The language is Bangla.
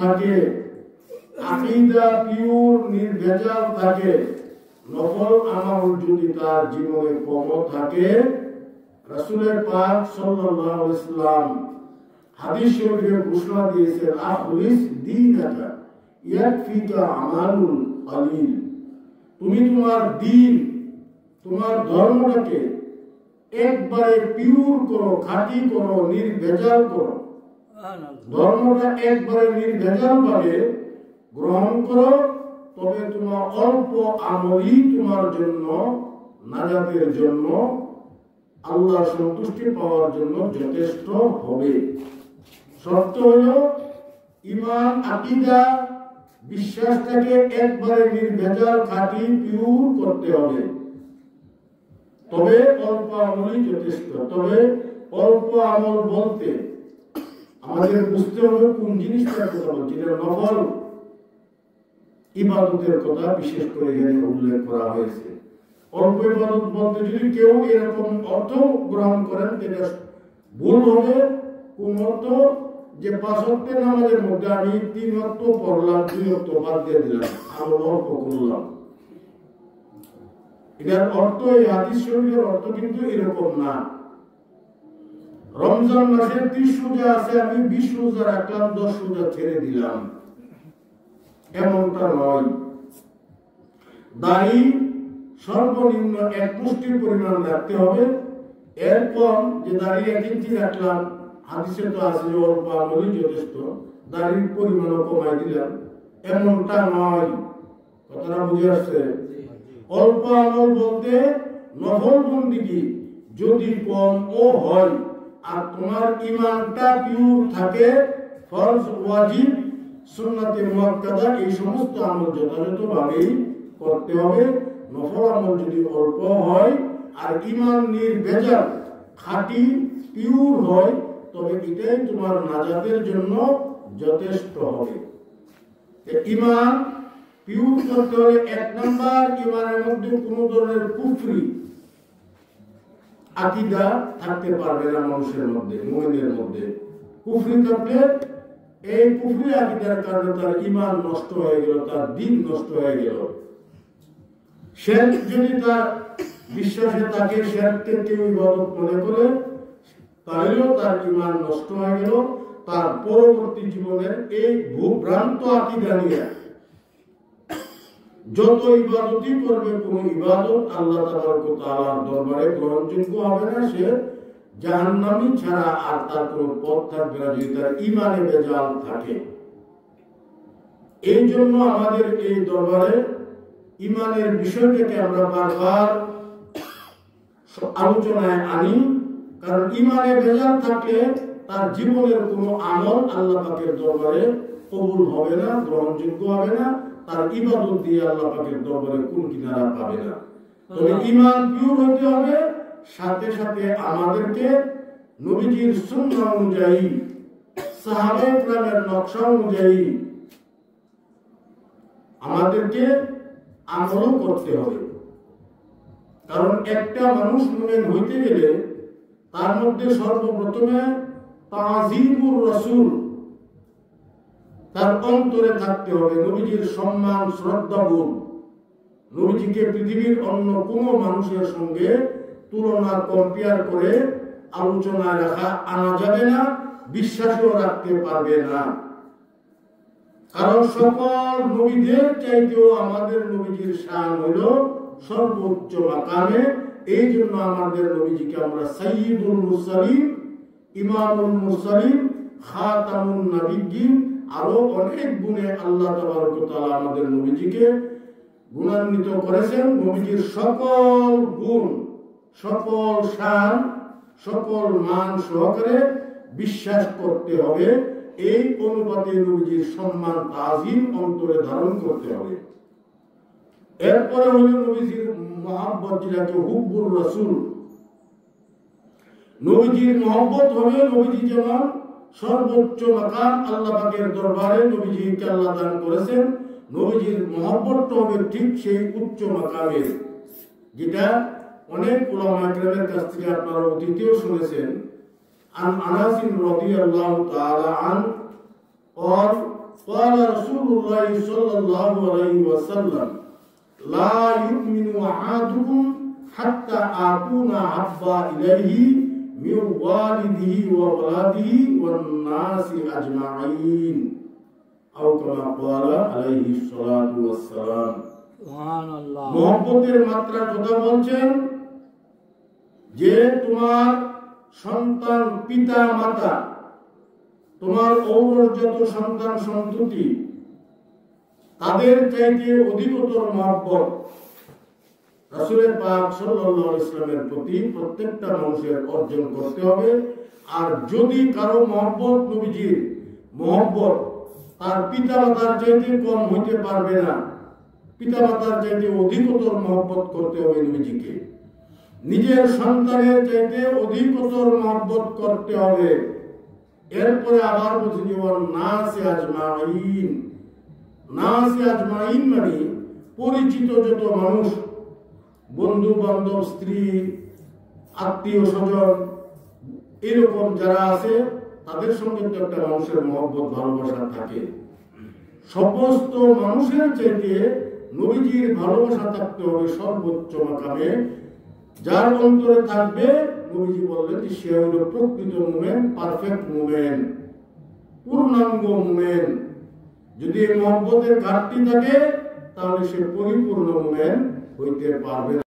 থাকে, আকীদা পিওর নির্ভেজাল থাকে, নফল আমল যদি তার জীবনে কম থাকে, রাসূলের পাক সাল্লাল্লাহু আলাইহি ওয়াসাল্লাম হাদিস শরীফে ঘোষণা দিয়েছেন, আখলিস দীনাকা ইয়াকফিকা আমালুল কলিল। তুমি তোমার দ্বীন, তোমার ধর্মটাকে একবারে পিওর করো, খাঁটি করো, নির্ভেজাল করো। ধর্মটা একবারে নির্ভেজাল ভাবে গ্রহণ করো, তবে তোমার অল্প আমলই তোমার জন্য, নাজাতের জন্য, আল্লাহ সন্তুষ্টি পাওয়ার জন্য যথেষ্ট হবে। শর্ত হলো ঈমান, আকীদা, বিশ্বাসটাকে একবারে নির্ভেজাল, খাঁটি, পিওর করতে হবে। তবে অল্প আমলই যথেষ্ট। তবে অল্প আমল বলতে আমাদের বুঝতে হবে কোন জিনিসটার কথা বলছি। নফল ইবাদতের কথা বিশেষ করে এখানে উল্লেখ করা হয়েছে। অল্প ইবাদত বলতে যদি কেউ এরকম অর্থ গ্রহণ করেন, এটা ভুল হবে। কোন অর্থ যে 5 ওয়াক্তের নামাজের মধ্যে আমি 3 ওয়াক্ত পড়লাম, 2 ওয়াক্ত বাদ দিয়ে দিলাম, আমল অল্প করলাম, এটার অর্থ, এই হাদিস শরীফের অর্থ কিন্তু এরকম না। রমজান মাসে 30 রোজা আছে, আমি 20 রোজা রাখলাম, 10 রোজা ছেড়ে দিলাম, এমনটা নয়। দাড়ি সর্বনিম্ন 1 মুষ্টি পরিমাণ রাখতে হবে। এর কম যে দাড়ি 1 ইঞ্চি রাখলাম, হাদিসে তো আছে যে অল্প আমলই যথেষ্ট, দাড়ির পরিমাণও কমাই দিলাম, এমনটা নয়। কথাটা বুঝে আসছে? অল্প আমল বলতে নফল বন্দেগী যদি কমও হয় আর তোমার ঈমানটা পিওর থাকে, ফরজ, ওয়াজিব, সুন্নাতে মুআক্কাদা, এই সমস্ত আমল যথাযথভাবেই করতে হবে। নফল আমল যদি অল্প হয় আর ঈমান নির্ভেজাল, খাঁটি, পিওর হয়, তবে এটাই তোমার নাজাতের জন্য যথেষ্ট হবে। ঈমান পিওর করতে হলে 1 নাম্বার, ঈমানের মধ্যে কোন ধরনের কুফরি আকীদা থাকতে পারবে না মানুষের মধ্যে, মুমিনের মধ্যে। কুফরি থাকলে এই কুফরি আকীদার কারণে তার ঈমান নষ্ট হয়ে গেল, তার দ্বীন নষ্ট হয়ে গেল। শিরক যদি তার বিশ্বাসে থাকে, শিরককে কেউ ইবাদত মনে করে, তাহলেও তার ঈমান নষ্ট হয়ে গেল। তার পরবর্তী জীবনের এই ভ্রান্ত আকীদা নিয়ে যত ইবাদতই করবে, কোন ইবাদত আল্লাহ তাবারক ওয়া তাআলার দরবারে গ্রহণযোগ্য হবে না। সে জাহান্নামী ছাড়া আর তার কোনো পথ থাকবে না, যদি তার ঈমানে ভেজাল থাকে। এই জন্য আমাদের এই দরবারে ঈমানের বিষয়টাকে আমরা বারবার আলোচনায় আনি, কারণ ঈমানে ভেজাল থাকলে তার জীবনের কোনো আমল আল্লাহ পাকের দরবারে কবুল হবে না, গ্রহণযোগ্য হবে না, তার ইবাদত দিয়ে আল্লাহ পাকের দরবারে কোন কিনারা পাবে না। তবে ঈমান পিওর হতে হবে, সাথে সাথে আমাদেরকে নবীজির সুন্নাহ অনুযায়ী, সাহাবায়ে কেরামের নকশা অনুযায়ী আমাদেরকে আমল করতে হবে। কারণ একটা মানুষ মুমিন হইতে গেলে তার মধ্যে সর্বপ্রথমে তাযীমুর রাসূল তার অন্তরে থাকতে হবে, নবীজির সম্মান, শ্রদ্ধাবোধ। নবীজিকে পৃথিবীর অন্য কোনো মানুষের সঙ্গে তুলনা, কম্পেয়ার করে আলোচনায় রাখা আনা যাবে না, বিশ্বাসও রাখতে পারবে না। কারণ সকল নবীদের চাইতেও আমাদের নবীজির শান হইল সর্বোচ্চ মাকামে। এই জন্য আমাদের নবীজিকে আমরা সাইয়্যিদুল মুরসালিন, ইমামুল মুরসালিন, খাতামুন নবিয়্যিন, আরো অনেক গুণে আল্লাহ তাবারক ওয়া তাআলা আমাদের নবীজিকে গুণান্বিত করেছেন। নবীজির সকল গুণ, সকল শান, সকল মান সহকারে বিশ্বাস করতে হবে। এই অনুপাতে নবীজির সম্মান, তাজিম অন্তরে ধারণ করতে হবে। এরপরে হলো নবীজির মহব্বত, যেটাকে হুব্বুর রাসূল। নবীজির মহব্বত হবে, নবীজি যেমন সর্বোচ্চ মাকাম আল্লাহ পাকের দরবারে নবীজিকে আল্লাহ দান করেছেন, নবীজির মহব্বতটা হবে ঠিক সেই উচ্চ মাকামের, যেটা অনেক উলামা কেরামের কাছ থেকে আপনারা অতীতেও শুনেছেন। আন আনাস রাদিয়াল্লাহু তাআলা আন قال قال رسول الله صلى الله عليه وسلم لا يؤمن أحدكم حتى أكون أحب إليه من والده وولده والناس أجمعين أو كما قال عليه الصلاة والسلام سبحان الله محبতের মাত্রা কথা বলছেন যে তোমার সন্তান পিতা মাতা তোমার ঔরস যত সন্তান সন্ততি তাদের চাইতে অধিকতর মহব্বত রাসূল পাক সাল্লাল্লাহু আলাইহি ওয়াসাল্লামের প্রতি প্রত্যেকটা মানুষের অর্জন করতে হবে। আর যদি কারো মহব্বত নবীজির মহব্বত তার পিতামাতার চাইতে কম হইতে পারবে না, পিতামাতার চাইতে অধিকতর মহব্বত করতে হবে নবীজিকে, নিজের সন্তানের চাইতে অধিকতর মহব্বত করতে হবে। এরপরে আবার বলছি যে নাসি আজমাইন, নাসি আজমাইন মানে পরিচিত যত মানুষ, বন্ধু বান্ধব, স্ত্রী, আত্মীয় স্বজন, এরকম যারা আছে তাদের সঙ্গে তো একটা মানুষের মহব্বত ভালোবাসা থাকে। সমস্ত মানুষের চাইতে নবীজির ভালোবাসা থাকতে হবে সর্বোচ্চ মাকামে। যার অন্তরে থাকবে নবীজি বললেন যে সে হলো প্রকৃত মুমিন, পারফেক্ট মুমিন, পূর্ণাঙ্গ মুমিন। যদি এই মহব্বতের ঘাটতি থাকে তাহলে সে পরিপূর্ণ মুমিন হইতে পারবে না।